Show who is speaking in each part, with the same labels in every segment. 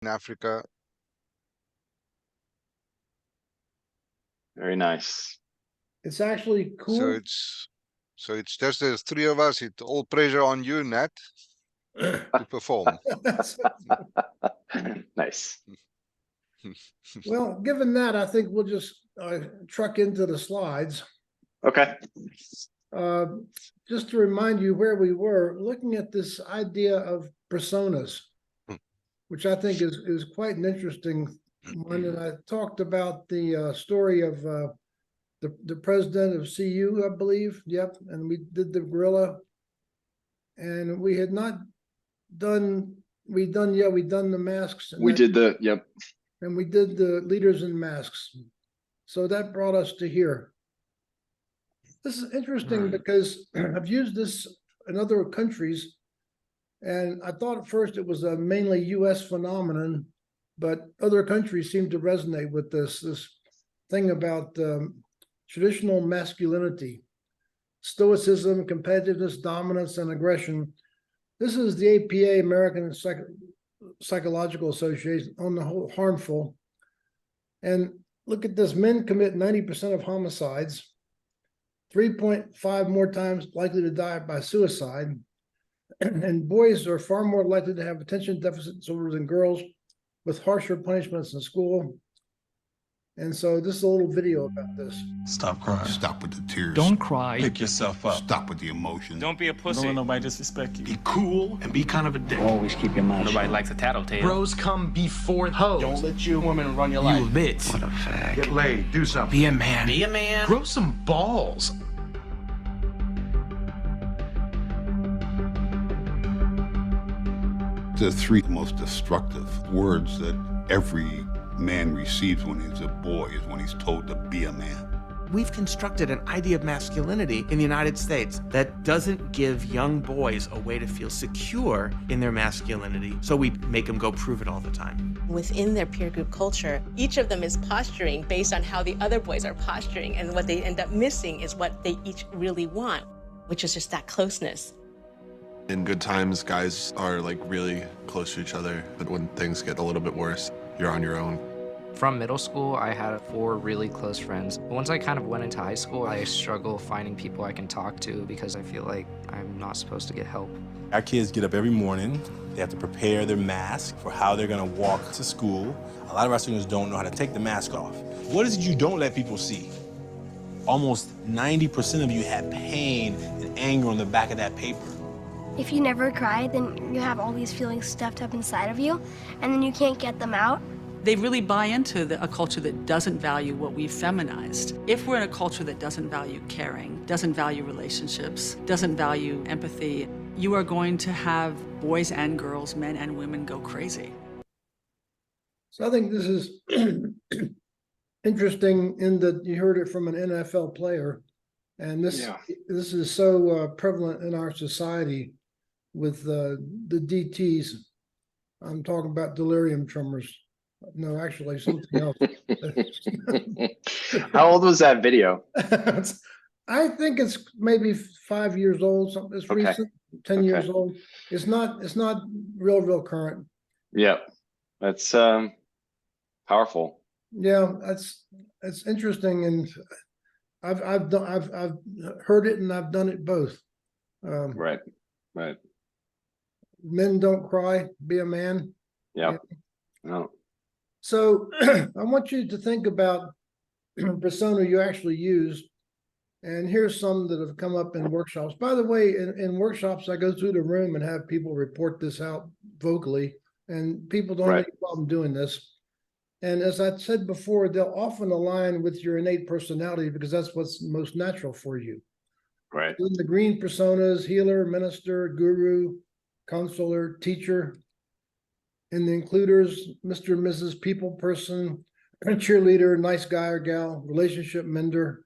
Speaker 1: in Africa.
Speaker 2: Very nice.
Speaker 3: It's actually cool.
Speaker 1: So it's just there's three of us. It's all pressure on you, Nat, to perform.
Speaker 2: Nice.
Speaker 3: Well, given that, I think we'll just truck into the slides.
Speaker 2: Okay.
Speaker 3: Just to remind you where we were, looking at this idea of personas, which I think is quite an interesting one. And I talked about the story of the president of CU, I believe. Yep. And we did the gorilla. And we had not done, we'd done the masks.
Speaker 2: We did the, yep.
Speaker 3: And we did the leaders in masks. So that brought us to here. This is interesting because I've used this in other countries, and I thought at first it was a mainly US phenomenon, but other countries seem to resonate with this thing about traditional masculinity, stoicism, competitiveness, dominance, and aggression. This is the APA, American Psychological Association, on the whole harmful. And look at this, men commit 90% of homicides, 3.5 more times likely to die by suicide. And boys are far more likely to have attention deficit disorder than girls, with harsher punishments in school. And so this is a little video about this.
Speaker 4: Stop crying.
Speaker 5: Stop with the tears.
Speaker 4: Don't cry. Pick yourself up.
Speaker 5: Stop with the emotion.
Speaker 4: Don't be a pussy. Don't let nobody disrespect you.
Speaker 5: Be cool and be kind of a dick.
Speaker 6: Always keep your mouth shut.
Speaker 4: Nobody likes a tattletale.
Speaker 6: Bros come before hoes.
Speaker 4: Don't let your woman run your life.
Speaker 6: You bitch. What a fag.
Speaker 5: Get laid. Do something.
Speaker 6: Be a man.
Speaker 4: Be a man.
Speaker 6: Grow some balls.
Speaker 5: The three most destructive words that every man receives when he's a boy is when he's told to be a man.
Speaker 7: We've constructed an idea of masculinity in the United States that doesn't give young boys a way to feel secure in their masculinity, so we make them go prove it all the time.
Speaker 8: Within their peer group culture, each of them is posturing based on how the other boys are posturing, and what they end up missing is what they each really want, which is just that closeness.
Speaker 9: In good times, guys are like really close to each other, but when things get a little bit worse, you're on your own.
Speaker 10: From middle school, I had 4 really close friends. Once I kind of went into high school, I struggle finding people I can talk to because I feel like I'm not supposed to get help.
Speaker 11: Our kids get up every morning. They have to prepare their mask for how they're gonna walk to school. A lot of our students don't know how to take the mask off. What is it you don't let people see? Almost 90% of you have pain and anger on the back of that paper.
Speaker 12: If you never cry, then you have all these feelings stuffed up inside of you, and then you can't get them out.
Speaker 13: They really buy into a culture that doesn't value what we've feminized. If we're in a culture that doesn't value caring, doesn't value relationships, doesn't value empathy, you are going to have boys and girls, men and women go crazy.
Speaker 3: So I think this is interesting in that you heard it from an NFL player, and this is so prevalent in our society with the DTs. I'm talking about delirium tremors. No, actually something else.
Speaker 2: How old was that video?
Speaker 3: I think it's maybe 5 years old, something it's recent, 10 years old. It's not real current.
Speaker 2: Yeah. That's powerful.
Speaker 3: Yeah, it's interesting, and I've heard it and I've done it both.
Speaker 2: Right.
Speaker 3: Men don't cry, be a man.
Speaker 2: Yeah. No.
Speaker 3: So I want you to think about persona you actually use. And here's some that have come up in workshops. By the way, in workshops, I go through the room and have people report this out vocally, and people don't have any problem doing this. And as I said before, they'll often align with your innate personality because that's what's most natural for you.
Speaker 2: Right.
Speaker 3: In the green personas, healer, minister, guru, counselor, teacher. In the includers, Mr. and Mrs. People person, cheerleader, nice guy or gal, relationship mender.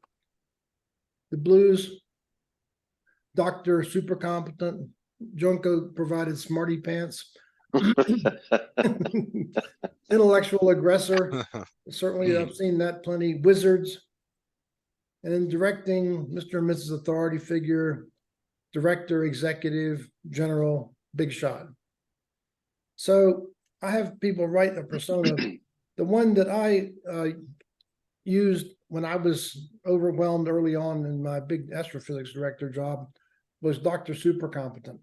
Speaker 3: The blues, doctor, super competent, Junko provided smarty pants. Intellectual aggressor, certainly I've seen that plenty. Wizards, and in directing, Mr. and Mrs. Authority figure, director, executive, general, big shot. So I have people write a persona. The one that I used when I was overwhelmed early on in my big astrophysics director job was Dr. Super Competent.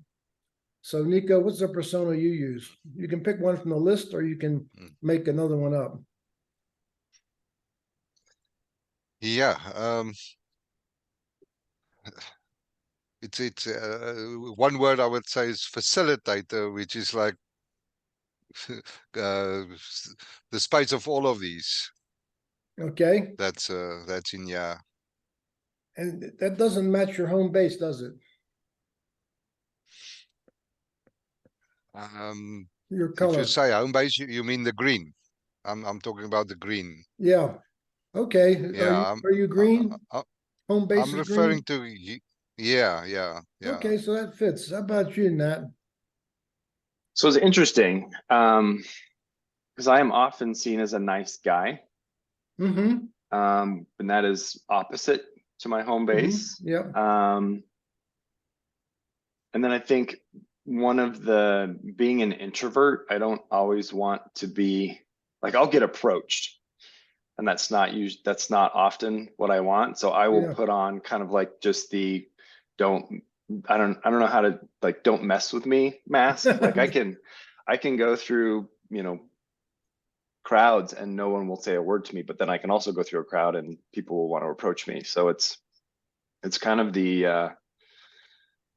Speaker 3: So Nico, what's the persona you use? You can pick one from the list or you can make another one up.
Speaker 1: Yeah, it's one word I would say is facilitator, which is like the space of all of these.
Speaker 3: Okay.
Speaker 1: That's in, yeah.
Speaker 3: And that doesn't match your home base, does it? Your
Speaker 1: If
Speaker 3: color.
Speaker 1: you say home base, you mean the green. I'm talking about the green.
Speaker 3: Yeah. Okay.
Speaker 1: Yeah,
Speaker 3: Are you green? Home base
Speaker 1: I'm
Speaker 3: is
Speaker 1: referring
Speaker 3: green?
Speaker 1: to yeah.
Speaker 3: Okay, so that fits. How about you, Nat?
Speaker 2: So it's interesting, because I am often seen as a nice guy.
Speaker 3: Mm-hmm.
Speaker 2: And that is opposite to my home base.
Speaker 3: Yep.
Speaker 2: And then I think one of being an introvert, I don't always want to be like, I'll get approached. And that's not often what I want. So I will put on kind of like just the I don't know how to like, don't mess with me mask. Like I can go through, crowds and no one will say a word to me, but then I can also go through a crowd and people will want to approach me. So it's kind of the,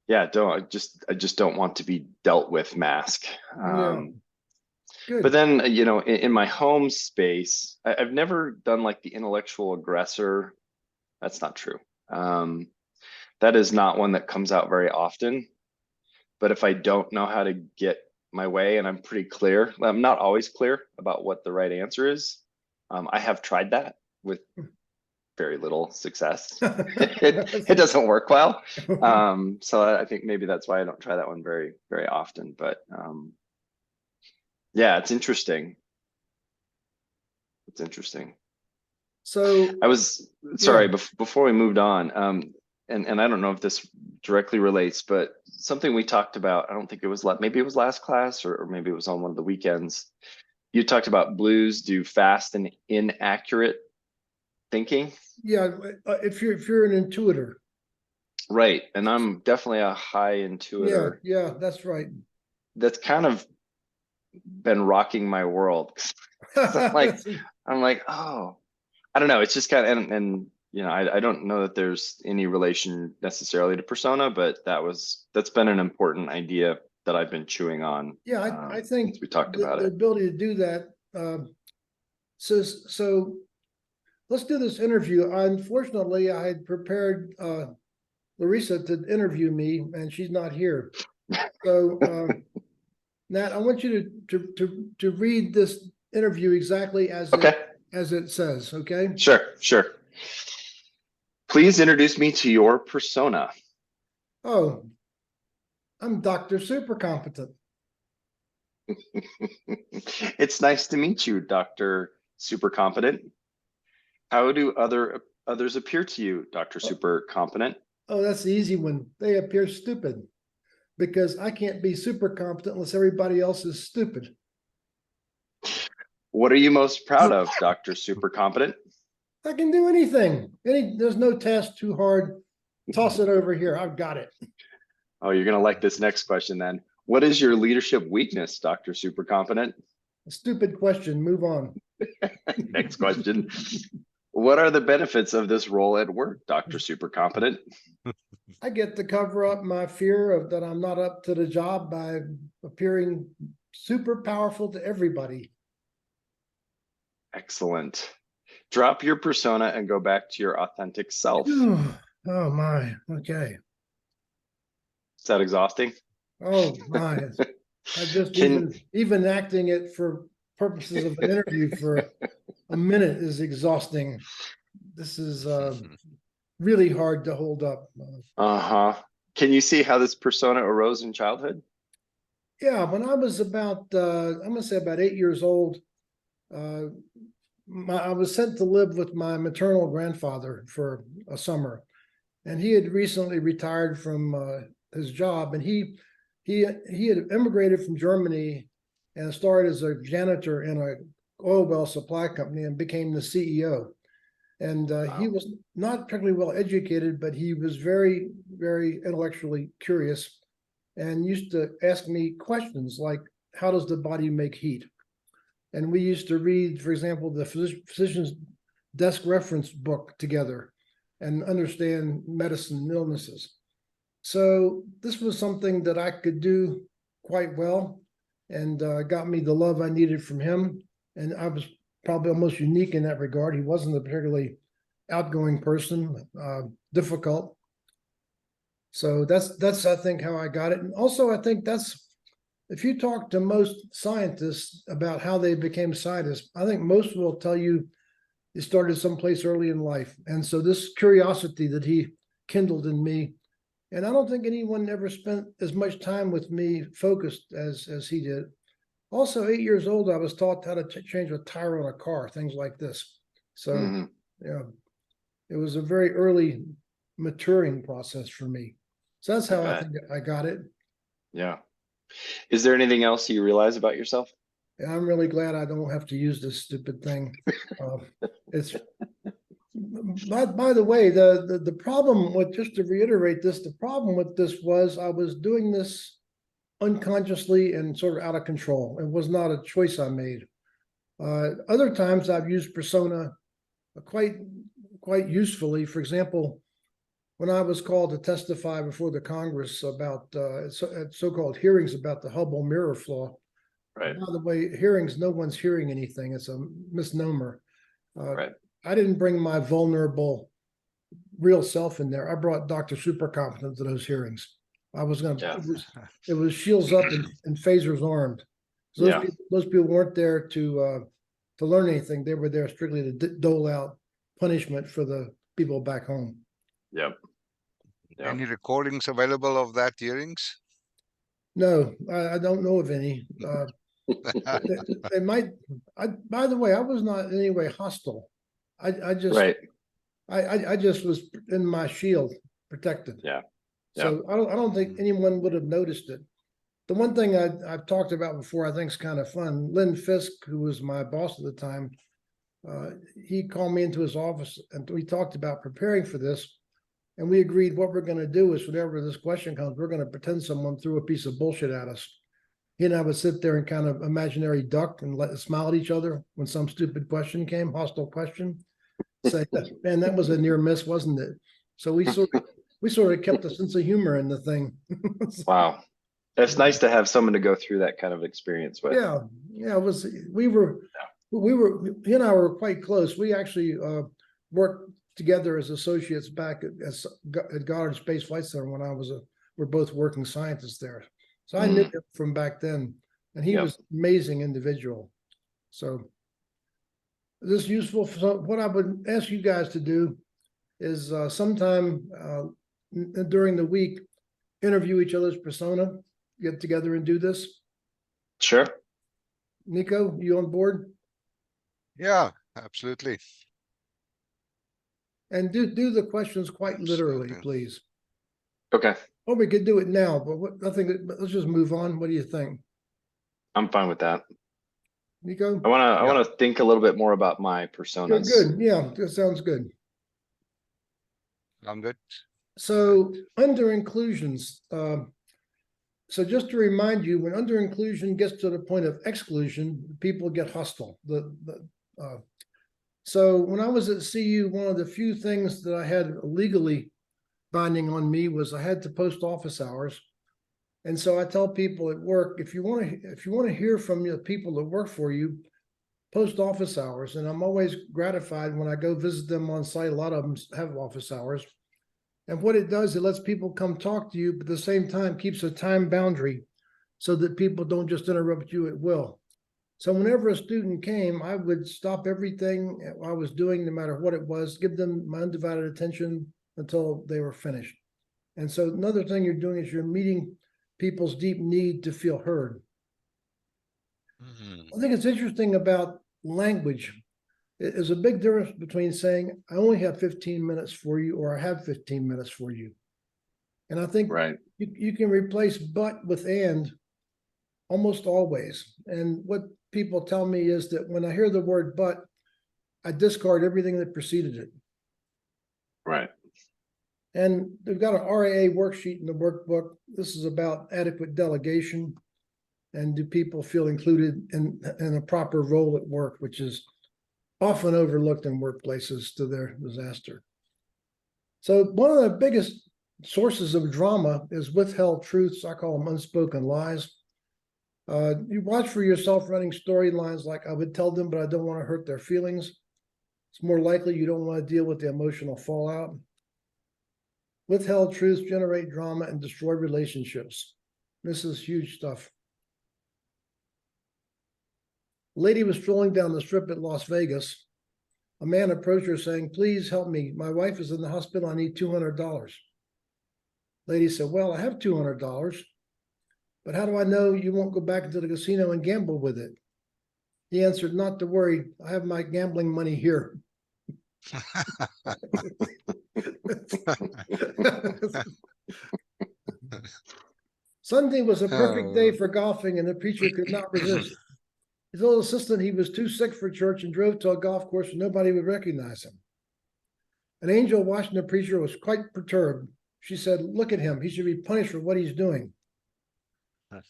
Speaker 2: I just don't want to be dealt with mask.
Speaker 3: Good.
Speaker 2: But then, in my home space, I've never done like the intellectual aggressor. That's not true. That is not one that comes out very often. But if I don't know how to get my way and I'm pretty clear, I'm not always clear about what the right answer is. I have tried that with very little success. It doesn't work well. So I think maybe that's why I don't try that one very, very often. But yeah, it's interesting. It's interesting.
Speaker 3: So
Speaker 2: I was sorry, before we moved on, and I don't know if this directly relates, but something we talked about, I don't think it was maybe it was last class or maybe it was on one of the weekends. You talked about blues do fast and inaccurate thinking.
Speaker 3: Yeah, if you're an intuitor.
Speaker 2: Right, and I'm definitely a high intuitor.
Speaker 3: Yeah, that's right.
Speaker 2: That's kind of been rocking my world. I'm like, oh, I don't know. It's just kind of, and I don't know that there's any relation necessarily to persona, but that's been an important idea that I've been chewing on.
Speaker 3: Yeah, I think
Speaker 2: we talked about
Speaker 3: the
Speaker 2: it.
Speaker 3: ability to do that. So let's do this interview. Unfortunately, I had prepared Larissa to interview me, and she's not here. So, Nat, I want you to read this interview exactly as it says. Okay.
Speaker 2: Sure. Please introduce me to your persona.
Speaker 3: Oh, I'm Dr. Super Competent.
Speaker 2: It's nice to meet you, Dr. Super Competent. How do others appear to you, Dr. Super Competent?
Speaker 3: Oh, that's the easy one. They appear stupid because I can't be super competent unless everybody else is stupid.
Speaker 2: What are you most proud of, Dr. Super Competent?
Speaker 3: I can do anything. There's no task too hard. Toss it over here. I've got it.
Speaker 2: Oh, you're going to like this next question then. What is your leadership weakness, Dr. Super Competent?
Speaker 3: A stupid question. Move on.
Speaker 2: Next question. What are the benefits of this role at work, Dr. Super Competent?
Speaker 3: I get to cover up my fear of that I'm not up to the job by appearing super powerful to everybody.
Speaker 2: Excellent. Drop your persona and go back to your authentic self.
Speaker 3: Oh my. Okay.
Speaker 2: Is that exhausting?
Speaker 3: Oh my. I just even acting it for purposes of an interview for a minute is exhausting. This is really hard to hold up.
Speaker 2: Can you see how this persona arose in childhood?
Speaker 3: Yeah, when I was about, I'm gonna say about 8 years old, I was sent to live with my maternal grandfather for a summer, and he had recently retired from his job, and he had immigrated from Germany and started as a janitor in a oil well supply company and became the CEO. And he was not particularly well educated, but he was very, very intellectually curious and used to ask me questions like, how does the body make heat? And we used to read, for example, the physician's desk reference book together and understand medicine and illnesses. So this was something that I could do quite well, and got me the love I needed from him. And I was probably almost unique in that regard. He wasn't a particularly outgoing person, difficult. So that's I think how I got it. And also I think that's, if you talk to most scientists about how they became scientists, I think most will tell you it started someplace early in life. And so this curiosity that he kindled in me, and I don't think anyone ever spent as much time with me focused as he did. Also, 8 years old, I was taught how to change a tire on a car, things like this. So, it was a very early maturing process for me. So that's how I think I got it.
Speaker 2: Yeah. Is there anything else you realize about yourself?
Speaker 3: And I'm really glad I don't have to use this stupid thing. It's by the way, the problem with, just to reiterate this, the problem with this was I was doing this unconsciously and sort of out of control. It was not a choice I made. Other times I've used persona quite usefully. For example, when I was called to testify before the Congress about so-called hearings about the Hubble mirror flaw.
Speaker 2: Right.
Speaker 3: By the way, hearings, no one's hearing anything. It's a misnomer.
Speaker 2: Right.
Speaker 3: I didn't bring my vulnerable real self in there. I brought Dr. Super Competent to those hearings. I was going to, it was shields up and phasers armed. So those people weren't there to learn anything. They were there strictly to dole out punishment for the people back home.
Speaker 2: Yep.
Speaker 1: Any recordings available of that hearings?
Speaker 3: No, I don't know of any. They might. By the way, I was not in any way hostile. I just, I just was in my shield, protected.
Speaker 2: Yeah.
Speaker 3: So I don't think anyone would have noticed it. The one thing I've talked about before, I think is kind of fun. Lynn Fisk, who was my boss at the time, he called me into his office and we talked about preparing for this. And we agreed what we're going to do is whenever this question comes, we're going to pretend someone threw a piece of bullshit at us. He and I would sit there and kind of imaginary duck and smile at each other when some stupid question came, hostile question. Say, man, that was a near miss, wasn't it? So we sort of kept a sense of humor in the thing.
Speaker 2: Wow. It's nice to have someone to go through that kind of experience with.
Speaker 3: Yeah. It was, he and I were quite close. We actually worked together as associates back at Goddard Space Flight Center when we're both working scientists there. So I knew him from back then, and he was an amazing individual. So this is useful. So what I would ask you guys to do is sometime during the week, interview each other's persona, get together and do this.
Speaker 2: Sure.
Speaker 3: Nico, you on board?
Speaker 1: Yeah, absolutely.
Speaker 3: And do the questions quite literally, please.
Speaker 2: Okay.
Speaker 3: Or we could do it now, but let's just move on. What do you think?
Speaker 2: I'm fine with that.
Speaker 3: Nico?
Speaker 2: I wanna think a little bit more about my personas.
Speaker 3: Good. Yeah, that sounds good.
Speaker 1: I'm good.
Speaker 3: So under inclusions, so just to remind you, when under inclusion gets to the point of exclusion, people get hostile. So when I was at CU, one of the few things that I had legally binding on me was I had to post office hours. And so I tell people at work, if you want to hear from the people that work for you, post office hours. And I'm always gratified when I go visit them on site. A lot of them have office hours. And what it does, it lets people come talk to you, but at the same time keeps a time boundary so that people don't just interrupt you at will. So whenever a student came, I would stop everything I was doing, no matter what it was, give them my undivided attention until they were finished. And so another thing you're doing is you're meeting people's deep need to feel heard. I think it's interesting about language. There's a big difference between saying, I only have 15 minutes for you, or I have 15 minutes for you. And I think you can replace but with and almost always. And what people tell me is that when I hear the word but, I discard everything that preceded it.
Speaker 2: Right.
Speaker 3: And they've got an RAA worksheet in the workbook. This is about adequate delegation. And do people feel included in a proper role at work, which is often overlooked in workplaces to their disaster. So one of the biggest sources of drama is withheld truths. I call them unspoken lies. You watch for yourself running storylines like, I would tell them, but I don't want to hurt their feelings. It's more likely you don't want to deal with the emotional fallout. Withheld truths generate drama and destroy relationships. This is huge stuff. A lady was strolling down the strip at Las Vegas. A man approached her saying, please help me. My wife is in the hospital. I need $200. Lady said, well, I have $200, but how do I know you won't go back into the casino and gamble with it? He answered, not to worry. I have my gambling money here. Sunday was a perfect day for golfing, and the preacher could not resist. He told his assistant he was too sick for church and drove to a golf course where nobody would recognize him. An angel watching the preacher was quite perturbed. She said, look at him. He should be punished for what he's doing.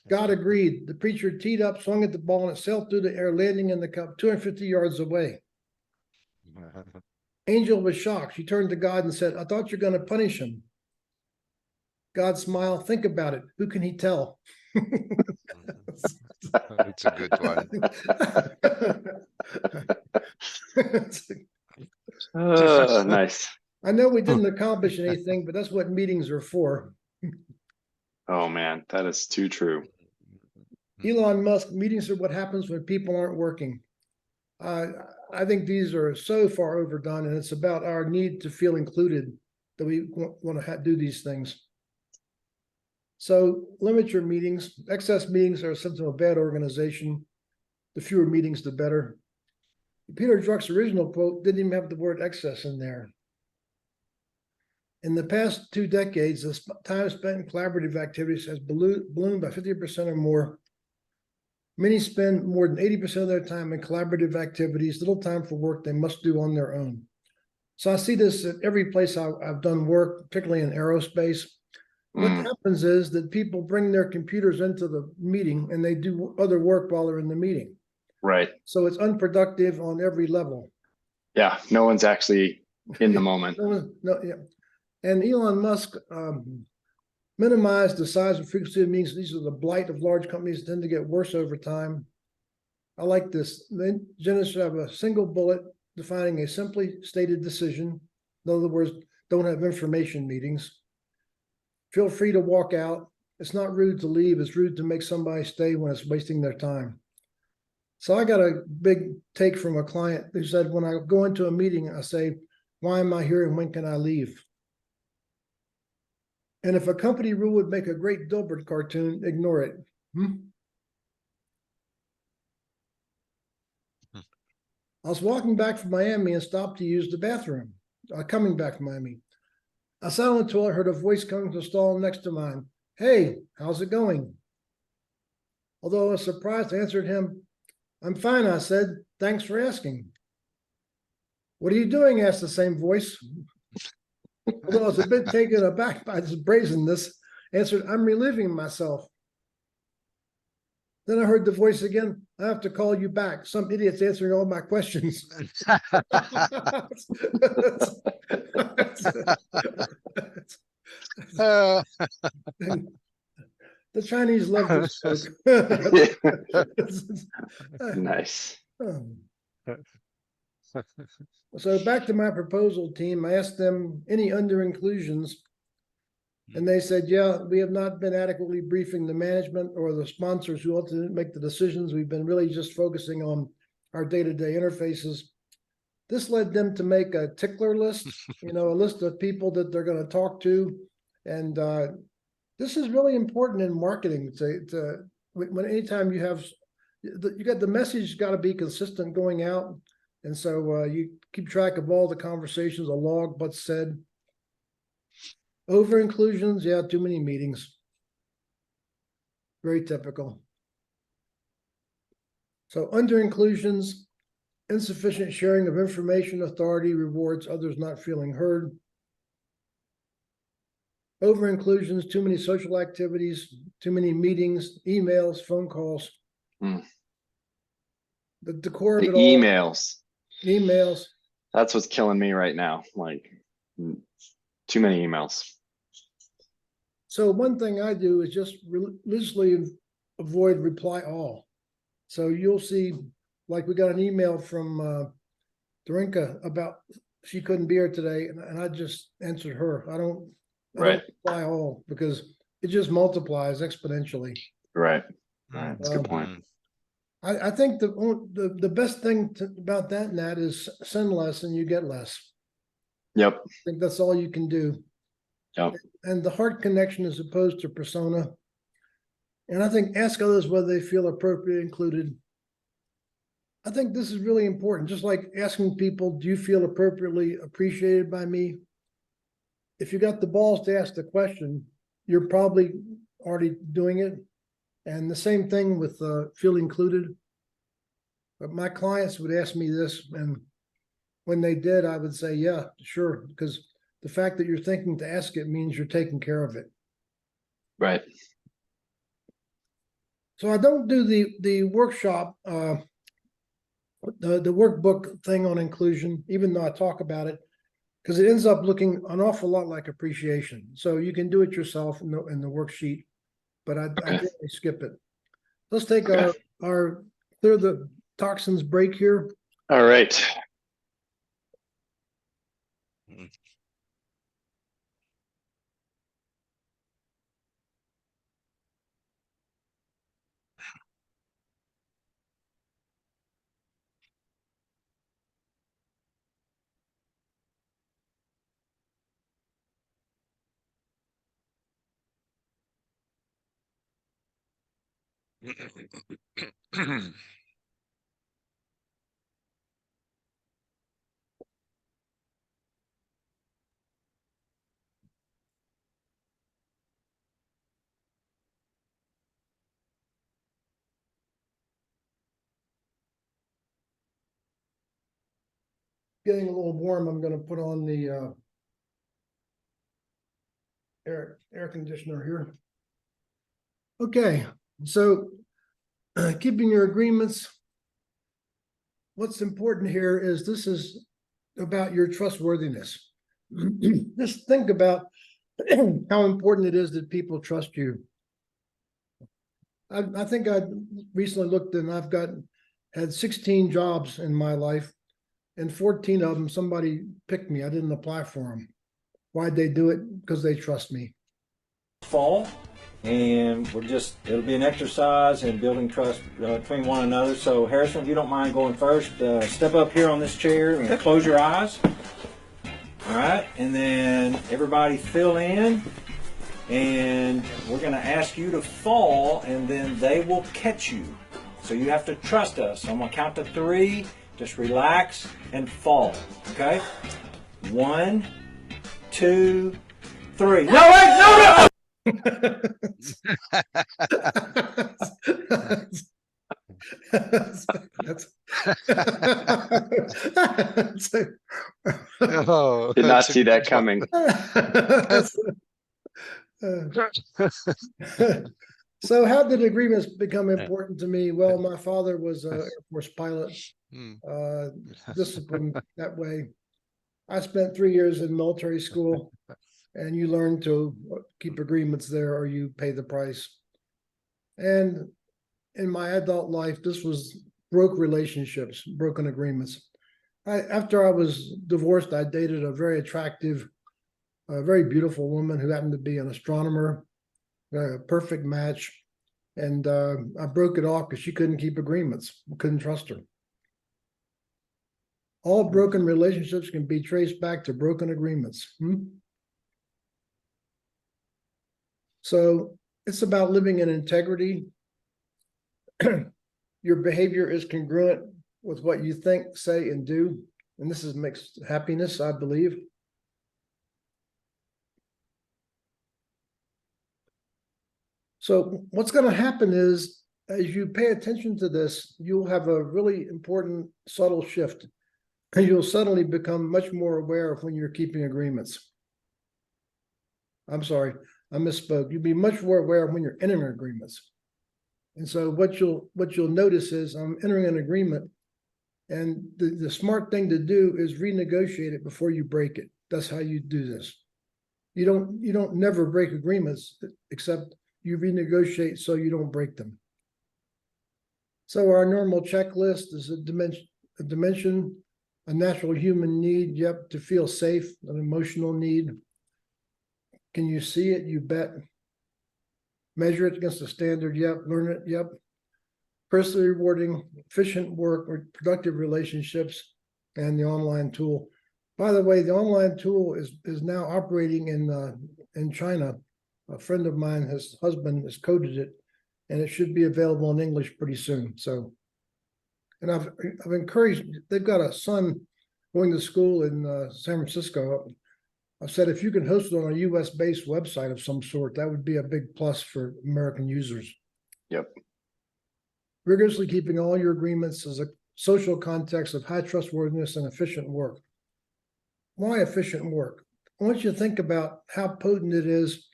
Speaker 3: God agreed. The preacher teed up, swung at the ball, and it sailed through the air, landing in the cup 250 yards away. Angel was shocked. She turned to God and said, I thought you're going to punish him. God smiled. Think about it. Who can he tell?
Speaker 1: It's a good one.
Speaker 2: Nice.
Speaker 3: I know we didn't accomplish anything, but that's what meetings are for.
Speaker 2: Oh man, that is too true.
Speaker 3: Elon Musk, meetings are what happens when people aren't working. I think these are so far overdone, and it's about our need to feel included that we want to do these things. So limit your meetings. Excess meetings are a symptom of bad organization. The fewer meetings, the better. Peter Druck's original quote didn't even have the word excess in there. In the past 2 decades, the time spent in collaborative activities has ballooned by 50% or more. Many spend more than 80% of their time in collaborative activities, little time for work they must do on their own. So I see this at every place I've done work, particularly in aerospace. What happens is that people bring their computers into the meeting and they do other work while they're in the meeting.
Speaker 2: Right.
Speaker 3: So it's unproductive on every level.
Speaker 2: Yeah, no one's actually in the moment.
Speaker 3: And Elon Musk minimized the size and frequency of meetings. These are the blight of large companies, tend to get worse over time. I like this. Then Genesis should have a single bullet defining a simply stated decision. In other words, don't have information meetings. Feel free to walk out. It's not rude to leave. It's rude to make somebody stay when it's wasting their time. So I got a big take from a client who said, when I go into a meeting, I say, why am I here and when can I leave? And if a company rule would make a great Dilbert cartoon, ignore it. I was walking back from Miami and stopped to use the bathroom, coming back from Miami. I sat on the toilet, heard a voice coming from the stall next to mine. Hey, how's it going? Although I was surprised, I answered him, I'm fine, I said. Thanks for asking. What are you doing? Asked the same voice. Although I was a bit taken aback by this brazenness, answered, I'm relieving myself. Then I heard the voice again. I have to call you back. Some idiot's answering all my questions. The Chinese love this joke.
Speaker 2: Nice.
Speaker 3: So back to my proposal team, I asked them any under inclusions, and they said, yeah, we have not been adequately briefing the management or the sponsors who ultimately make the decisions. We've been really just focusing on our day-to-day interfaces. This led them to make a tickler list, a list of people that they're going to talk to. And this is really important in marketing. Anytime you have, the message got to be consistent going out. And so you keep track of all the conversations, a log, what's said. Over inclusions, yeah, too many meetings. Very typical. So under inclusions, insufficient sharing of information, authority rewards others not feeling heard. Over inclusions, too many social activities, too many meetings, emails, phone calls.
Speaker 2: Mm.
Speaker 3: The core of
Speaker 2: The
Speaker 3: it all, emails.
Speaker 2: That's what's killing me right now. Like, too many emails.
Speaker 3: So one thing I do is just religiously avoid reply all. So you'll see, like we got an email from Dorinka about she couldn't be here today, and I just answered her. I don't reply all because it just multiplies exponentially.
Speaker 2: Right. That's a good point.
Speaker 3: I think the best thing about that, Nat, is send less and you get less.
Speaker 2: Yep.
Speaker 3: I think that's all you can do.
Speaker 2: Yep.
Speaker 3: And the heart connection as opposed to persona. And I think ask others whether they feel appropriately included. I think this is really important. Just like asking people, do you feel appropriately appreciated by me? If you got the balls to ask the question, you're probably already doing it. And the same thing with feel included. But my clients would ask me this, and when they did, I would say, yeah, sure, because the fact that you're thinking to ask it means you're taking care of it.
Speaker 2: Right.
Speaker 3: So I don't do the workshop, the workbook thing on inclusion, even though I talk about it, because it ends up looking an awful lot like appreciation. So you can do it yourself in the worksheet, but I generally skip it. Let's take our clear the toxins break here.
Speaker 2: All right.
Speaker 3: Getting a little warm, I'm going to put on the air conditioner here. Okay, so keeping your agreements. What's important here is this is about your trustworthiness. Just think about how important it is that people trust you. I think I recently looked and I've had 16 jobs in my life, and 14 of them somebody picked me. I didn't apply for them. Why'd they do it? Because they trust me.
Speaker 14: Fall, and it'll be an exercise in building trust between one another. So Harrison, if you don't mind going first, step up here on this chair and close your eyes. All right, and then everybody fill in, and we're going to ask you to fall, and then they will catch you. So you have to trust us. So I'm going to count to 3. Just relax and fall. Okay? 1, 2, 3. No, wait, no!
Speaker 2: Did not see that coming.
Speaker 3: So how did agreements become important to me? Well, my father was an Air Force pilot, disciplined that way. I spent 3 years in military school, and you learn to keep agreements there or you pay the price. And in my adult life, this was broke relationships, broken agreements. After I was divorced, I dated a very attractive, very beautiful woman who happened to be an astronomer, a perfect match. And I broke it off because she couldn't keep agreements, couldn't trust her. All broken relationships can be traced back to broken agreements. So it's about living in integrity. Your behavior is congruent with what you think, say, and do. And this makes happiness, I believe. So what's going to happen is as you pay attention to this, you'll have a really important subtle shift. And you'll suddenly become much more aware of when you're keeping agreements. I'm sorry, I misspoke. You'll be much more aware of when you're entering agreements. And so what you'll notice is I'm entering an agreement, and the smart thing to do is renegotiate it before you break it. That's how you do this. You don't never break agreements, except you renegotiate so you don't break them. So our normal checklist is a dimension, a natural human need, yep, to feel safe, an emotional need. Can you see it? You bet. Measure it against a standard, yep. Learn it, yep. Personally rewarding, efficient work or productive relationships, and the online tool. By the way, the online tool is now operating in China. A friend of mine, his husband has coded it, and it should be available in English pretty soon. So, and I've encouraged, they've got a son going to school in San Francisco. I've said, if you can host it on a US-based website of some sort, that would be a big plus for American users.
Speaker 2: Yep.
Speaker 3: Rigorously keeping all your agreements as a social context of high trustworthiness and efficient work. Why efficient work? I want you to think about how potent it is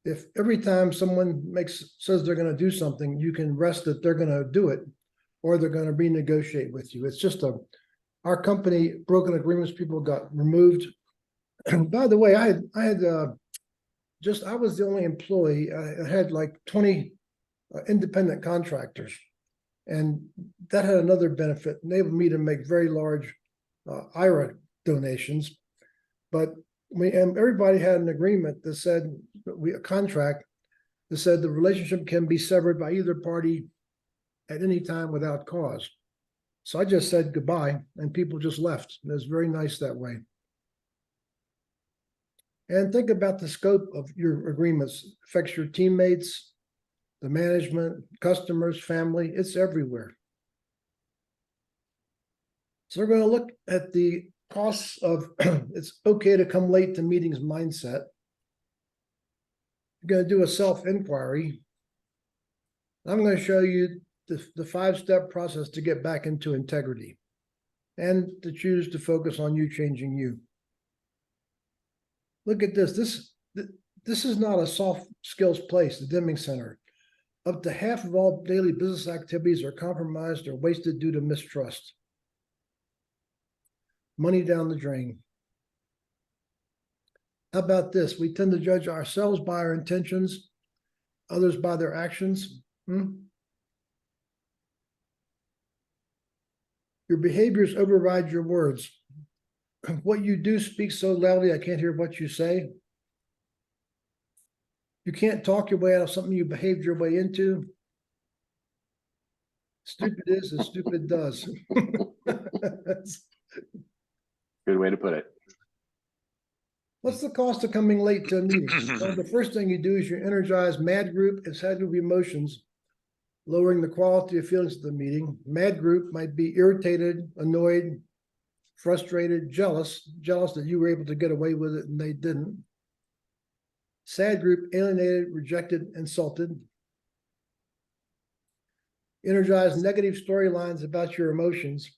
Speaker 3: if every time someone says they're going to do something, you can rest that they're going to do it, or they're going to renegotiate with you. It's just our company, broken agreements, people got removed. By the way, I was the only employee. I had like 20 independent contractors, and that had another benefit, enabled me to make very large IRA donations. But everybody had an agreement that said, a contract that said the relationship can be severed by either party at any time without cause. So I just said goodbye, and people just left. It was very nice that way. And think about the scope of your agreements. It affects your teammates, the management, customers, family. It's everywhere. So we're going to look at the costs of it's okay to come late to meetings mindset. You're going to do a self-inquiry. I'm going to show you the 5-step process to get back into integrity and to choose to focus on you changing you. Look at this. This is not a soft skills place, the Deming Center. Up to half of all daily business activities are compromised or wasted due to mistrust. Money down the drain. How about this? We tend to judge ourselves by our intentions, others by their actions. Your behaviors override your words. What you do speaks so loudly, I can't hear what you say. You can't talk your way out of something you behaved your way into. Stupid is as stupid does.
Speaker 2: Good way to put it.
Speaker 3: What's the cost of coming late to a meeting? Well, the first thing you do is you energize mad group and sad group emotions, lowering the quality of feelings of the meeting. Mad group might be irritated, annoyed, frustrated, jealous that you were able to get away with it and they didn't. Sad group, alienated, rejected, insulted. Energize negative storylines about your emotions.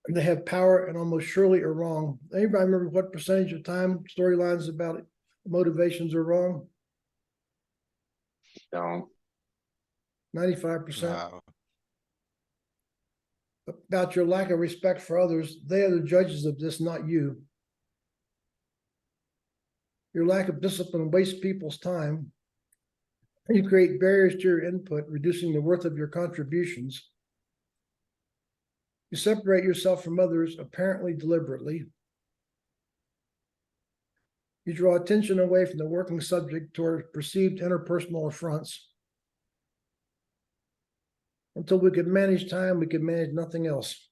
Speaker 3: And they have power and almost surely are wrong. Anybody remember what percentage of time storylines about motivations are wrong?
Speaker 2: No.
Speaker 3: 95%.
Speaker 1: No.
Speaker 3: About your lack of respect for others, they are the judges of this, not you. Your lack of discipline wastes people's time. You create barriers to your input, reducing the worth of your contributions. You separate yourself from others, apparently deliberately. You draw attention away from the working subject toward perceived interpersonal affronts. Until we could manage time, we could manage nothing else.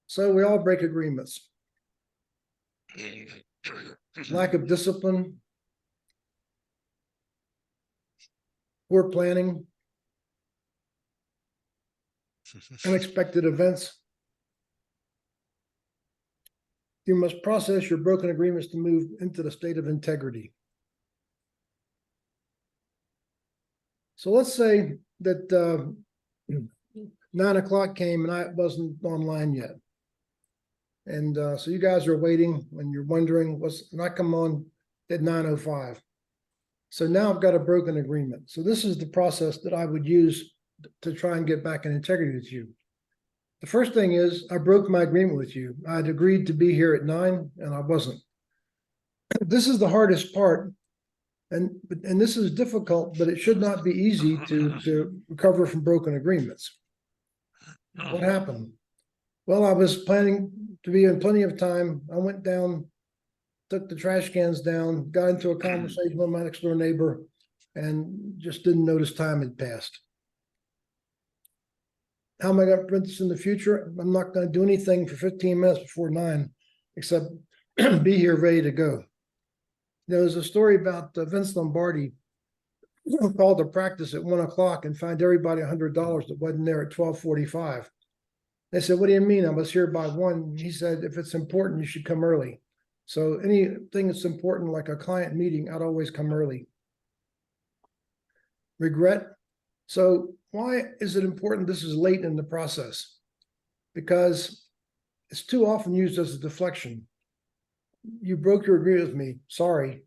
Speaker 3: So we all break agreements. Lack of discipline, poor planning, unexpected events. You must process your broken agreements to move into the state of integrity. So let's say that 9 o'clock came and I wasn't online yet. And so you guys are waiting and you're wondering, and I come on at 9:05. So now I've got a broken agreement. So this is the process that I would use to try and get back in integrity with you. The first thing is I broke my agreement with you. I'd agreed to be here at 9 and I wasn't. This is the hardest part. And this is difficult, but it should not be easy to recover from broken agreements. What happened? Well, I was planning to be in plenty of time. I went down, took the trash cans down, got into a conversation with my next door neighbor, and just didn't notice time had passed. How am I going to prevent this in the future? I'm not going to do anything for 15 minutes before 9, except be here ready to go. There's a story about Vince Lombardi who called to practice at 1 o'clock and fined everybody $100 that wasn't there at 12:45. They said, "What do you mean? I was here by 1." He said, "If it's important, you should come early." So anything that's important, like a client meeting, I'd always come early. Regret. So why is it important this is late in the process? Because it's too often used as a deflection. You broke your agreement with me, sorry.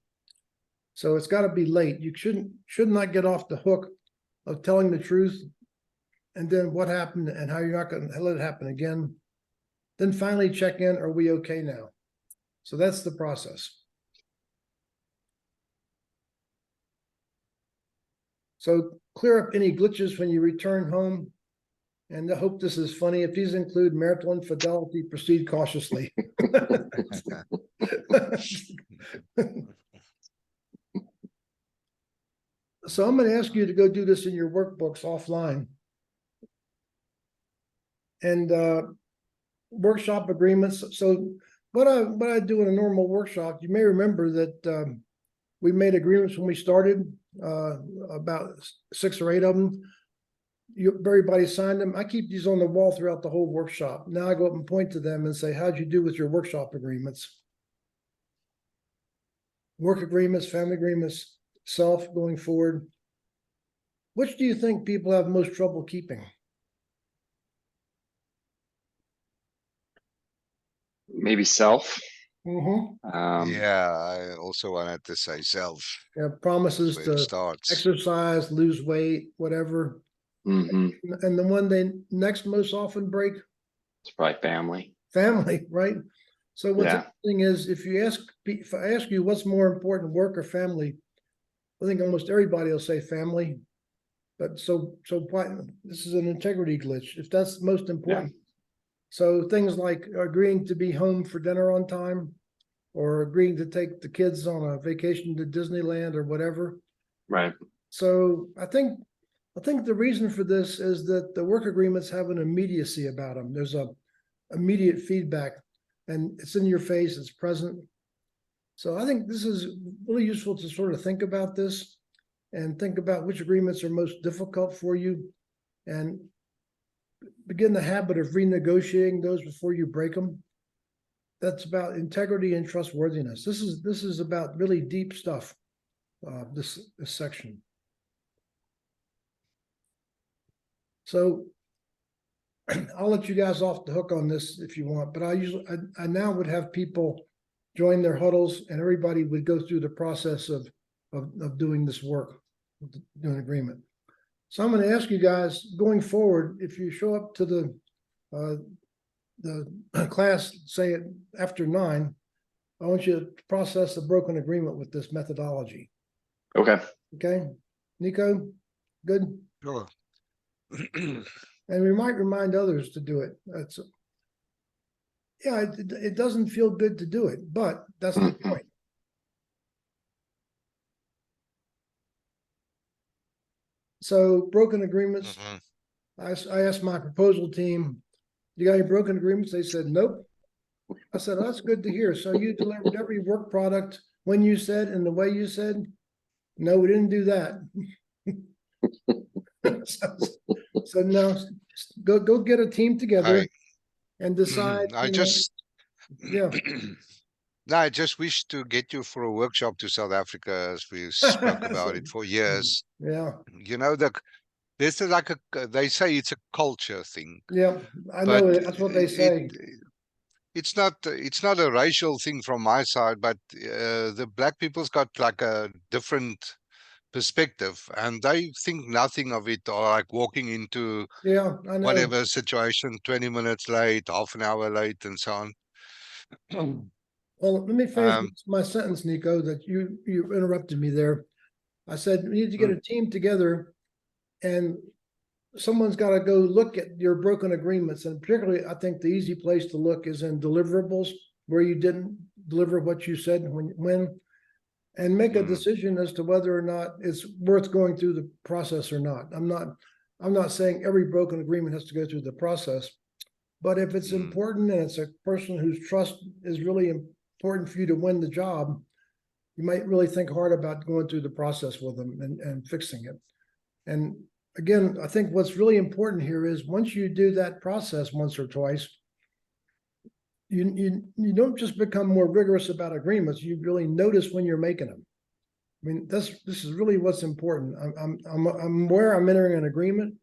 Speaker 3: So it's got to be late. You should not get off the hook of telling the truth and then what happened and how you're not going to let it happen again. Then finally check in, are we okay now? So that's the process. So clear up any glitches when you return home. And I hope this is funny. If these include marital infidelity, proceed cautiously. So I'm going to ask you to go do this in your workbooks offline. And workshop agreements. So what I do in a normal workshop, you may remember that we made agreements when we started, about 6 or 8 of them. Everybody signed them. I keep these on the wall throughout the whole workshop. Now I go up and point to them and say, how'd you do with your workshop agreements? Work agreements, family agreements, self going forward. Which do you think people have most trouble keeping?
Speaker 2: Maybe self.
Speaker 1: Yeah, I also wanted to say self.
Speaker 3: Yeah, promises
Speaker 1: That's where it
Speaker 3: to
Speaker 1: starts.
Speaker 3: exercise, lose weight, whatever. And the one they next most often break?
Speaker 2: It's probably family.
Speaker 3: Family, right? So what's
Speaker 2: Yeah.
Speaker 3: interesting is if I ask you what's more important, work or family, I think almost everybody will say family. But so why, this is an integrity glitch. If that's most important. So things like agreeing to be home for dinner on time, or agreeing to take the kids on a vacation to Disneyland or whatever.
Speaker 2: Right.
Speaker 3: So I think the reason for this is that the work agreements have an immediacy about them. There's a immediate feedback and it's in your face, it's present. So I think this is really useful to sort of think about this and think about which agreements are most difficult for you and begin the habit of renegotiating those before you break them. That's about integrity and trustworthiness. This is about really deep stuff, this section. So I'll let you guys off the hook on this if you want, but I now would have people join their huddles and everybody would go through the process of doing this work, doing agreement. So I'm going to ask you guys going forward, if you show up to the class, say after 9, I want you to process the broken agreement with this methodology.
Speaker 2: Okay.
Speaker 3: Okay. Nico, good?
Speaker 1: Sure.
Speaker 3: And we might remind others to do it. It doesn't feel good to do it, but that's the point. So broken agreements, I asked my proposal team, you got any broken agreements? They said, nope. I said, oh, that's good to hear. So you delivered every work product when you said and the way you said? No, we didn't do that. So now go get a team together and decide.
Speaker 1: This No, I just wish to get you for a workshop to South Africa, as we spoke about it for years.
Speaker 3: Yeah,
Speaker 1: You know, this is like they say it's a culture thing,
Speaker 3: yeah, I
Speaker 1: but
Speaker 3: know it. That's what they say.
Speaker 1: it's not a racial thing from my side, but the black people's got like a different perspective, and they think nothing of it, or like walking into
Speaker 3: Yeah, I know.
Speaker 1: whatever situation 20 minutes late, half an hour late, and so on.
Speaker 3: Well, let me finish
Speaker 1: Um,
Speaker 3: my sentence, Nico, that you interrupted me there. I said, we need to get a team together and someone's got to go look at your broken agreements. And particularly, I think the easy place to look is in deliverables where you didn't deliver what you said when and make a decision as to whether or not it's worth going through the process or not. I'm not saying every broken agreement has to go through the process, but if it's important and it's a person whose trust is really important for you to win the job, you might really think hard about going through the process with them and fixing it. And again, I think what's really important here is once you do that process once or twice, you don't just become more rigorous about agreements. You really notice when you're making them. I mean, this is really what's important. I'm aware I'm entering an agreement,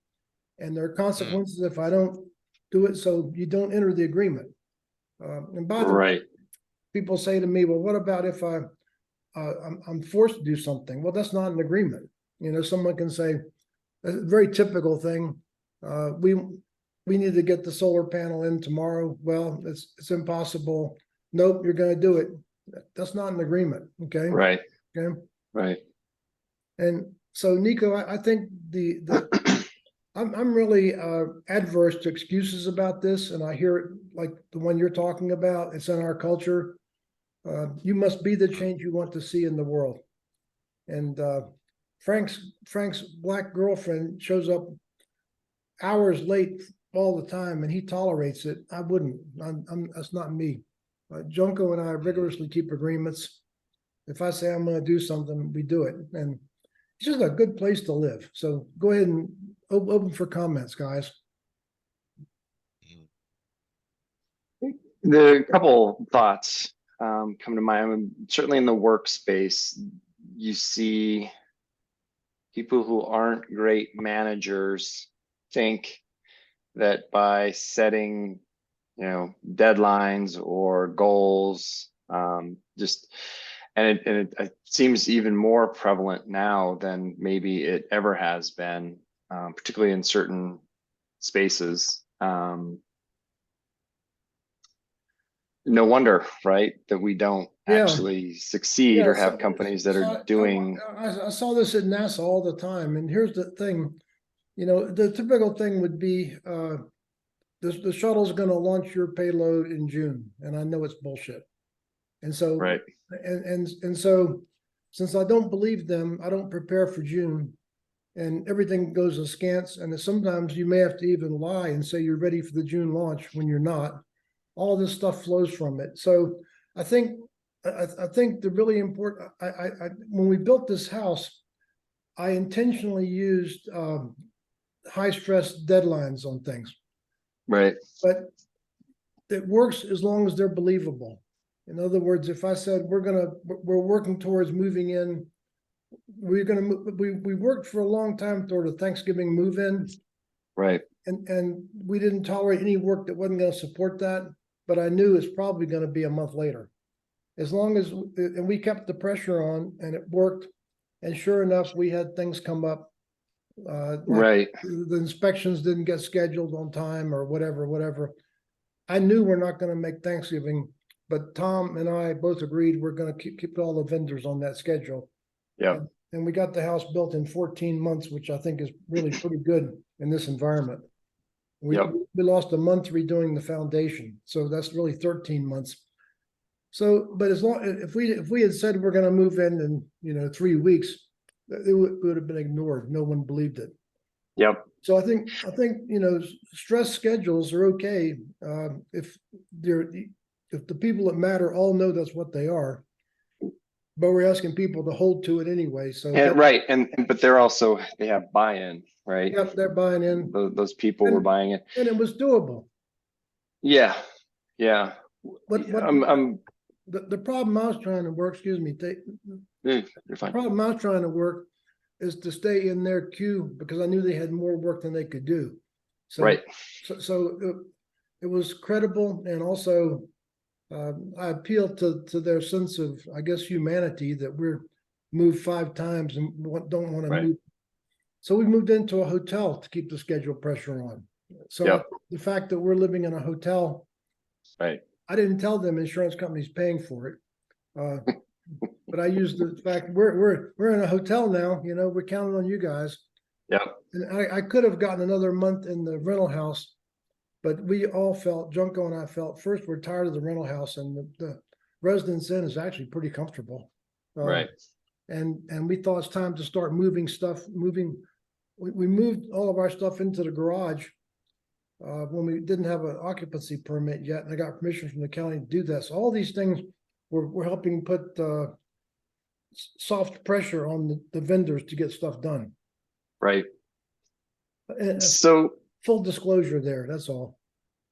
Speaker 3: and there are consequences if I don't do it. So you don't enter the agreement. And by the way, people say to me, "Well, what about if I'm forced to do something?" Well, that's not an agreement. You know, someone can say a very typical thing. We need to get the solar panel in tomorrow. Well, it's impossible. Nope, you're going to do it. That's not an agreement. Okay.
Speaker 2: Right.
Speaker 3: Okay.
Speaker 2: Right.
Speaker 3: And so, Nico, I think I'm really adverse to excuses about this, and I hear it like the one you're talking about. It's in our culture. You must be the change you want to see in the world. And Frank's black girlfriend shows up hours late all the time, and he tolerates it. I wouldn't. That's not me. Junko and I rigorously keep agreements. If I say I'm going to do something, we do it, and it's just a good place to live. So go ahead and open for comments, guys.
Speaker 2: The couple thoughts come to mind. I mean, certainly in the workspace, you see people who aren't great managers think that by setting, deadlines or goals, it seems even more prevalent now than maybe it ever has been, particularly in certain spaces. No wonder, right, that we don't actually succeed or have companies that are doing.
Speaker 3: I saw this at NASA all the time, and here's the thing. The typical thing would be the shuttle's going to launch your payload in June, and I know it's bullshit. And so,
Speaker 2: right,
Speaker 3: and so, since I don't believe them, I don't prepare for June, and everything goes askance. And sometimes you may have to even lie and say you're ready for the June launch when you're not. All this stuff flows from it. So I think the really important. When we built this house, I intentionally used high stress deadlines on things.
Speaker 2: Right.
Speaker 3: But it works as long as they're believable. In other words, if I said we're working towards moving in, we worked for a long time toward a Thanksgiving move in.
Speaker 2: Right.
Speaker 3: And we didn't tolerate any work that wasn't going to support that, but I knew it's probably going to be a month later. As long as, and we kept the pressure on and it worked. And sure enough, we had things come up.
Speaker 2: Right.
Speaker 3: The inspections didn't get scheduled on time or whatever. I knew we're not going to make Thanksgiving, but Tom and I both agreed we're going to keep all the vendors on that schedule.
Speaker 2: Yeah.
Speaker 3: And we got the house built in 14 months, which I think is really pretty good in this environment. We lost a month redoing the foundation, so that's really 13 months. So, but as long if we had said we're going to move in 3 weeks, it would have been ignored. No one believed it.
Speaker 2: Yep.
Speaker 3: So I think stress schedules are okay if the people that matter all know that's what they are. But we're asking people to hold to it anyway. So
Speaker 2: right, but they have buy-in, right?
Speaker 3: Yep, they're buying in.
Speaker 2: Those people were buying it,
Speaker 3: and it was doable.
Speaker 2: Yeah.
Speaker 3: What the problem I was trying to work, excuse me,
Speaker 2: You're
Speaker 3: the
Speaker 2: fine.
Speaker 3: problem I was trying to work is to stay in their queue because I knew they had more work than they could do. So,
Speaker 2: Right.
Speaker 3: So it was credible, and also I appealed to their sense of, I guess, humanity, that we're moved 5 times and don't want to
Speaker 2: Right.
Speaker 3: move. So we moved into a hotel to keep the schedule pressure on. So
Speaker 2: Yep.
Speaker 3: the fact that we're living in a hotel,
Speaker 2: Right.
Speaker 3: I didn't tell them insurance company's paying for it. But I used the fact we're in a hotel now, you know, we're counting on you guys.
Speaker 2: Yep.
Speaker 3: And I could have gotten another month in the rental house, but we all felt, Junko and I felt, first, we're tired of the rental house, and the Residence Inn is actually pretty comfortable.
Speaker 2: Right.
Speaker 3: And we thought it's time to start moving stuff, we moved all of our stuff into the garage when we didn't have an occupancy permit yet, and I got permission from the county to do that. So all these things were helping put soft pressure on the vendors to get stuff done.
Speaker 2: Right.
Speaker 3: And
Speaker 2: So
Speaker 3: full disclosure there, that's all.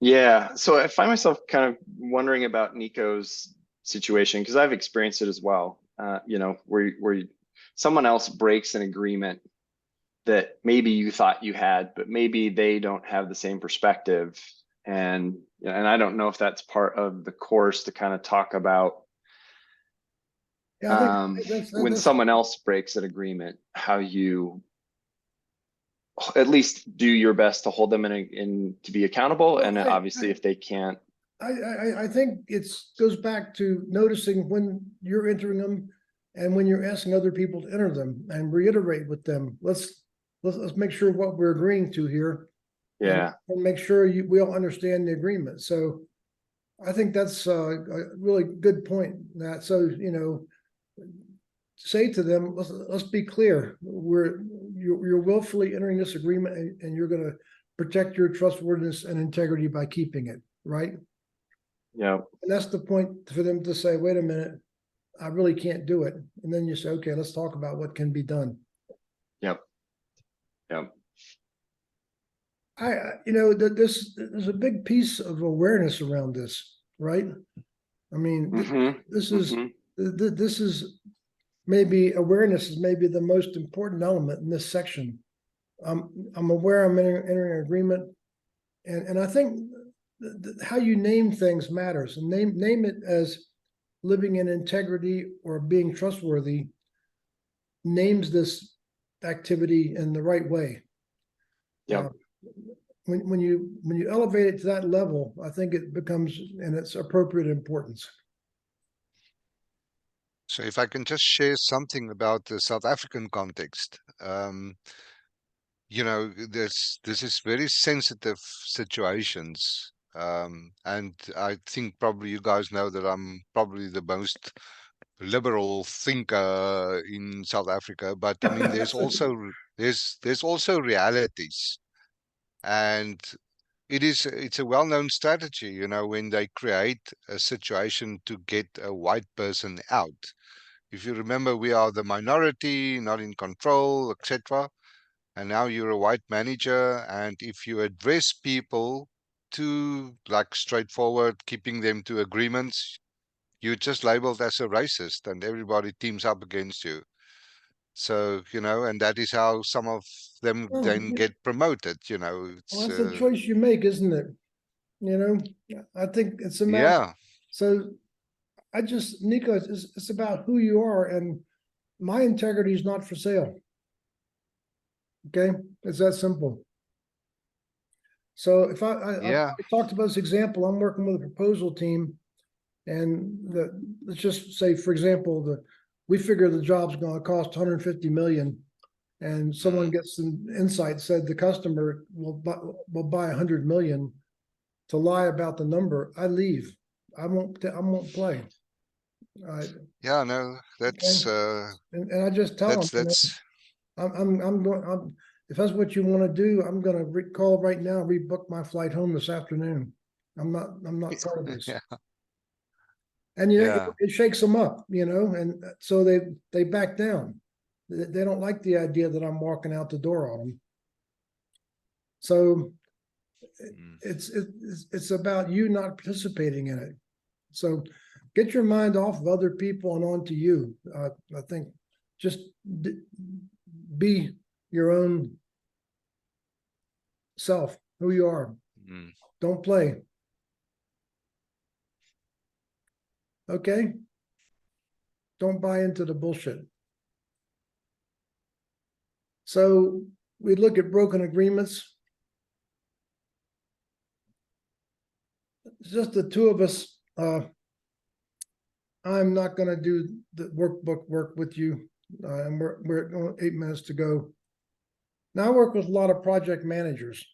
Speaker 2: yeah, so I find myself kind of wondering about Nico's situation, because I've experienced it as well. You know, where someone else breaks an agreement that maybe you thought you had, but maybe they don't have the same perspective. And I don't know if that's part of the course to kind of talk about
Speaker 3: Yeah, I think
Speaker 2: when someone else breaks an agreement, how you at least do your best to hold them in to be accountable. And then obviously if they can't.
Speaker 3: I think goes back to noticing when you're entering them and when you're asking other people to enter them, and reiterate with them, let's make sure what we're agreeing to here.
Speaker 2: Yeah.
Speaker 3: And make sure we all understand the agreement. So I think that's a really good point, Nat. So, you know, say to them, let's be clear. You're willfully entering this agreement, and you're going to protect your trustworthiness and integrity by keeping it, right?
Speaker 2: Yeah.
Speaker 3: And that's the point for them to say, wait a minute, I really can't do it. And then you say, okay, let's talk about what can be done.
Speaker 2: Yep. Yep.
Speaker 3: You know, there's a big piece of awareness around this, right? I mean, this is maybe awareness is maybe the most important element in this section. I'm aware I'm entering an agreement, and I think how you name things matters, and name it as living in integrity or being trustworthy names this activity in the right way.
Speaker 2: Yeah.
Speaker 3: When you elevate it to that level, I think it becomes in its appropriate importance.
Speaker 1: So if I can just share something about the South African context, you know, this is very sensitive situations. And I think probably you guys know that I'm probably the most liberal thinker in South Africa, but I mean, there's also realities, and it's a well-known strategy, you know, when they create a situation to get a white person out. If you remember, we are the minority, not in control, etc. And now you're a white manager, and if you address people too like straightforward, keeping them to agreements, you're just labeled as a racist, and everybody teams up against you. So, you know, and that is how some of them then get promoted, you know.
Speaker 3: Well, that's a choice you make, isn't it? You know, I think it's a matter.
Speaker 1: Yeah.
Speaker 3: So Nico, it's about who you are, and my integrity is not for sale. Okay, it's that simple. So if I talked about this example, I'm working with a proposal team, and let's just say, for example, we figure the job's going to cost 150 million, and someone gets some insight, said the customer will buy 100 million. To lie about the number, I leave. I won't play.
Speaker 1: Yeah, no, that's
Speaker 3: and I just tell them, I'm going. If that's what you want to do, I'm going to call right now, rebook my flight home this afternoon. I'm not part of this.
Speaker 1: Yeah.
Speaker 3: And you know, it shakes them up, you know, and so they back down. They don't like the idea that I'm walking out the door on them. So it's about you not participating in it. So get your mind off of other people and onto you. I think just be your own self, who you are. Don't play. Okay? Don't buy into the bullshit. So we look at broken agreements. It's just the two of us. I'm not going to do the workbook work with you. And we're 8 minutes to go. Now I work with a lot of project managers.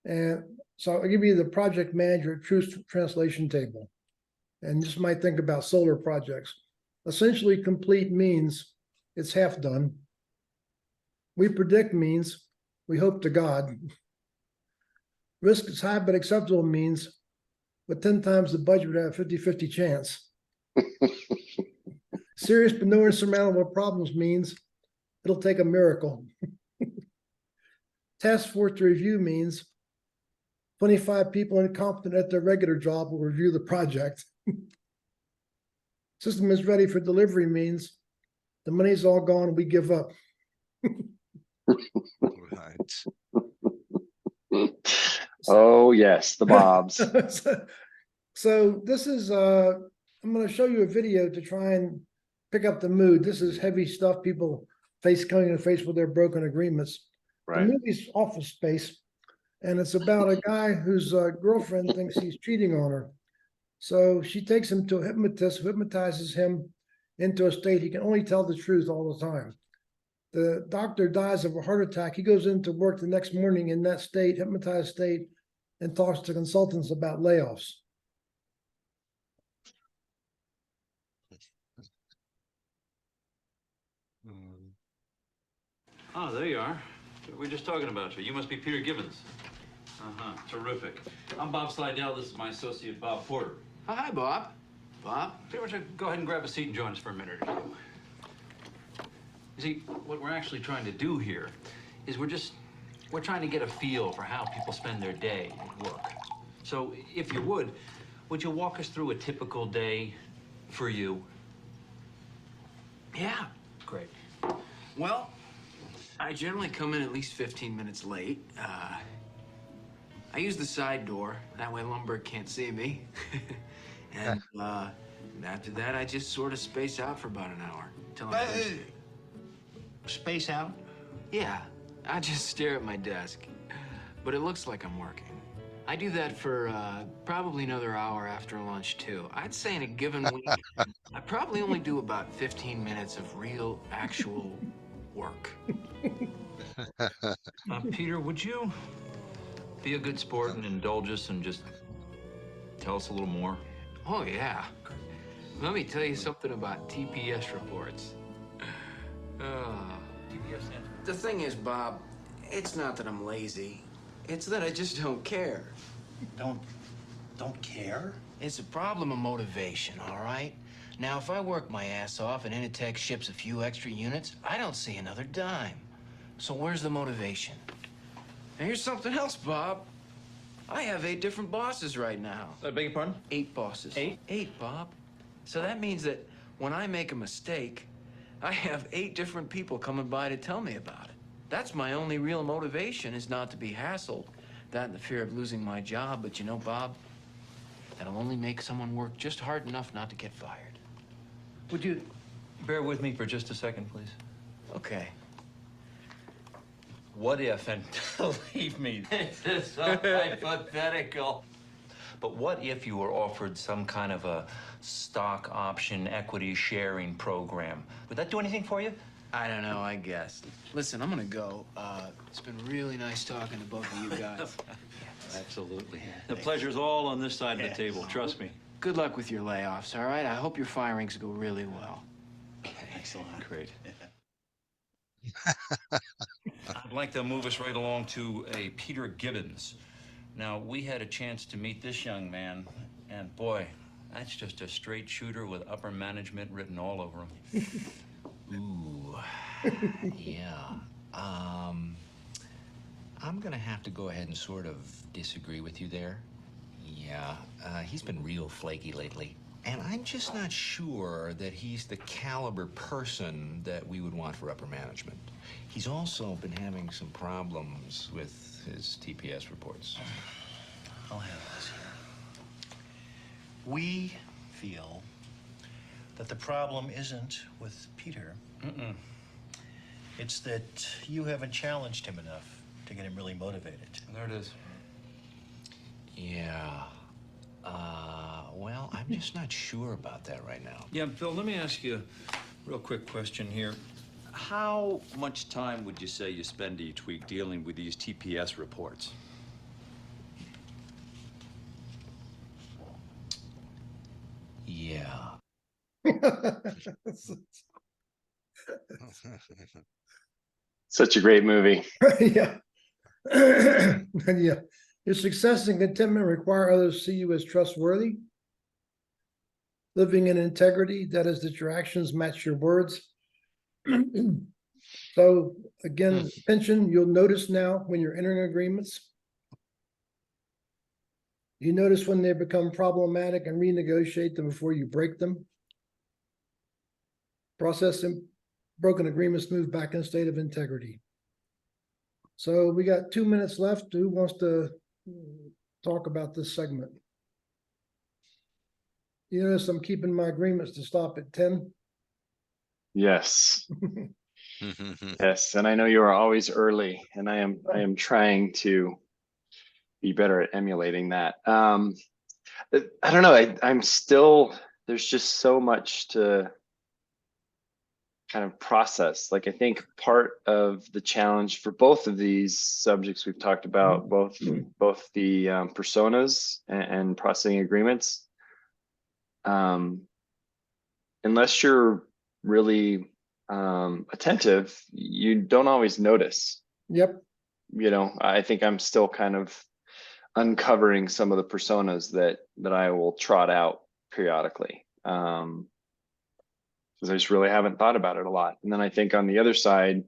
Speaker 3: And so I'll give you the project manager truth translation table. And you just might think about solar projects. Essentially, complete means it's half done. We predict means we hope to God. Risk is high but acceptable means with 10 times the budget would have a 50-50 chance. Serious but no insurmountable problems means it'll take a miracle. Task force to review means 25 people incompetent at their regular job will review the project. System is ready for delivery means the money's all gone, we give up.
Speaker 1: Right.
Speaker 2: Oh yes, the Bobs.
Speaker 3: So this is I'm going to show you a video to try and pick up the mood. This is heavy stuff people coming in the face with their broken agreements.
Speaker 2: Right.
Speaker 3: The movie's Office Space, and it's about a guy whose girlfriend thinks he's cheating on her. So she takes him to a hypnotist who hypnotizes him into a state he can only tell the truth all the time. The doctor dies of a heart attack. He goes into work the next morning in that state, hypnotized state, and talks to consultants about layoffs.
Speaker 15: Oh, there you are. We were just talking about you. You must be Peter Gibbons. Terrific. I'm Bob Slidell. This is my associate, Bob Porter.
Speaker 6: Oh, hi, Bob. Bob?
Speaker 15: Why don't you go ahead and grab a seat and join us for a minute or two. You see, what we're actually trying to do here is we're trying to get a feel for how people spend their day at work. So, if you would you walk us through a typical day for you?
Speaker 6: Yeah.
Speaker 15: Great.
Speaker 6: Well, I generally come in at least 15 minutes late. I use the side door. That way Lumberg can't see me. And after that, I just sort of space out for about an hour. Till I'm finished.
Speaker 15: Space out?
Speaker 6: Yeah, I just stare at my desk. But it looks like I'm working. I do that for probably another hour after lunch, too. I'd say in a given week, I probably only do about 15 minutes of real, actual work.
Speaker 15: Peter, would you be a good sport and indulge us and just tell us a little more?
Speaker 6: Oh, yeah. Let me tell you something about TPS reports. The thing is, Bob, it's not that I'm lazy. It's that I just don't care.
Speaker 15: Don't care?
Speaker 6: It's a problem of motivation, all right? Now, if I work my ass off and Initech ships a few extra units, I don't see another dime. So where's the motivation? And here's something else, Bob. I have 8 different bosses right now.
Speaker 15: I beg your pardon?
Speaker 6: 8 bosses.
Speaker 15: 8?
Speaker 6: 8, Bob. So that means that when I make a mistake, I have 8 different people coming by to tell me about it. That's my only real motivation, is not to be hassled. That and the fear of losing my job. But you know, Bob, that'll only make someone work just hard enough not to get fired.
Speaker 15: Would you bear with me for just a second, please?
Speaker 6: Okay.
Speaker 15: What if, and believe me, this is so hypothetical, but what if you were offered some kind of a stock option equity sharing program? Would that do anything for you?
Speaker 6: I don't know, I guess. Listen, I'm gonna go. It's been really nice talking to both of you guys.
Speaker 15: Absolutely. The pleasure's all on this side of the table, trust me.
Speaker 6: Good luck with your layoffs, all right? I hope your firings go really well.
Speaker 15: Excellent. Great. I'd like to move us right along to a Peter Gibbons. Now, we had a chance to meet this young man, and boy, that's just a straight shooter with upper management written all over him.
Speaker 6: Ooh, yeah. I'm gonna have to go ahead and sort of disagree with you there. Yeah, he's been real flaky lately.
Speaker 16: And I'm just not sure that he's the caliber person that we would want for upper management. He's also been having some problems with his TPS reports.
Speaker 17: I'll handle this here. We feel that the problem isn't with Peter. It's that you haven't challenged him enough to get him really motivated.
Speaker 15: There it is.
Speaker 16: Yeah. Well, I'm just not sure about that right now.
Speaker 18: Yeah, Phil, let me ask you a real quick question here. How much time would you say you spend each week dealing with these TPS reports?
Speaker 16: Yeah.
Speaker 2: Such a great movie.
Speaker 3: Yeah. Yeah. Your success and contentment require others to see you as trustworthy. Living in integrity, that is that your actions match your words. So again, pension, you'll notice now when you're entering agreements. You notice when they become problematic and renegotiate them before you break them. Process and broken agreements move back in a state of integrity. So we got 2 minutes left. Who wants to talk about this segment? You notice I'm keeping my agreements to stop at 10.
Speaker 2: Yes. Yes, and I know you are always early, and I am trying to be better at emulating that. I don't know. I'm still, there's just so much to kind of process. Like, I think part of the challenge for both of these subjects we've talked about, both the personas and processing agreements, unless you're really attentive, you don't always notice.
Speaker 3: Yep.
Speaker 2: You know, I think I'm still kind of uncovering some of the personas that I will trot out periodically. Because I just really haven't thought about it a lot. And then I think on the other side,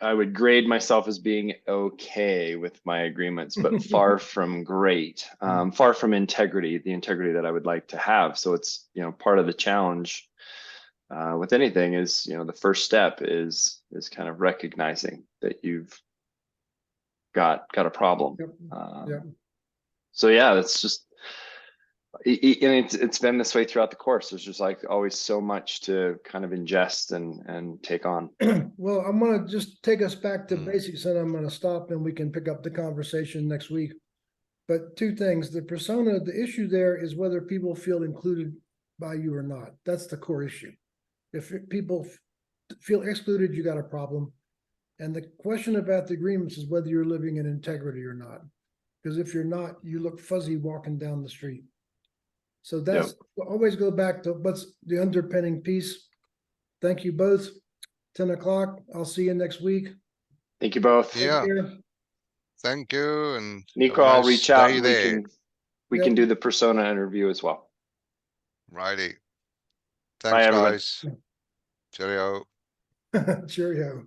Speaker 2: I would grade myself as being okay with my agreements, but far from great, far from integrity, the integrity that I would like to have. So it's, you know, part of the challenge with anything is, you know, the first step is kind of recognizing that you've got a problem. So yeah, that's just, and it's been this way throughout the course. There's just like always so much to kind of ingest and take on.
Speaker 3: Well, I'm going to just take us back to basics, and I'm going to stop and we can pick up the conversation next week. But two things, the persona, the issue there is whether people feel included by you or not. That's the core issue. If people feel excluded, you got a problem. And the question about the agreements is whether you're living in integrity or not. Because if you're not, you look fuzzy walking down the street. So that's always go back to what's the underpinning piece. Thank you both. 10 o'clock. I'll see you next week.
Speaker 2: Thank you both.
Speaker 1: Yeah. Thank you. And
Speaker 2: Nico, I'll reach out. We can do the persona interview as well.
Speaker 1: Righty.
Speaker 2: Bye,
Speaker 1: Thanks,
Speaker 2: everyone.
Speaker 1: guys. Cheerio.
Speaker 3: Cheerio.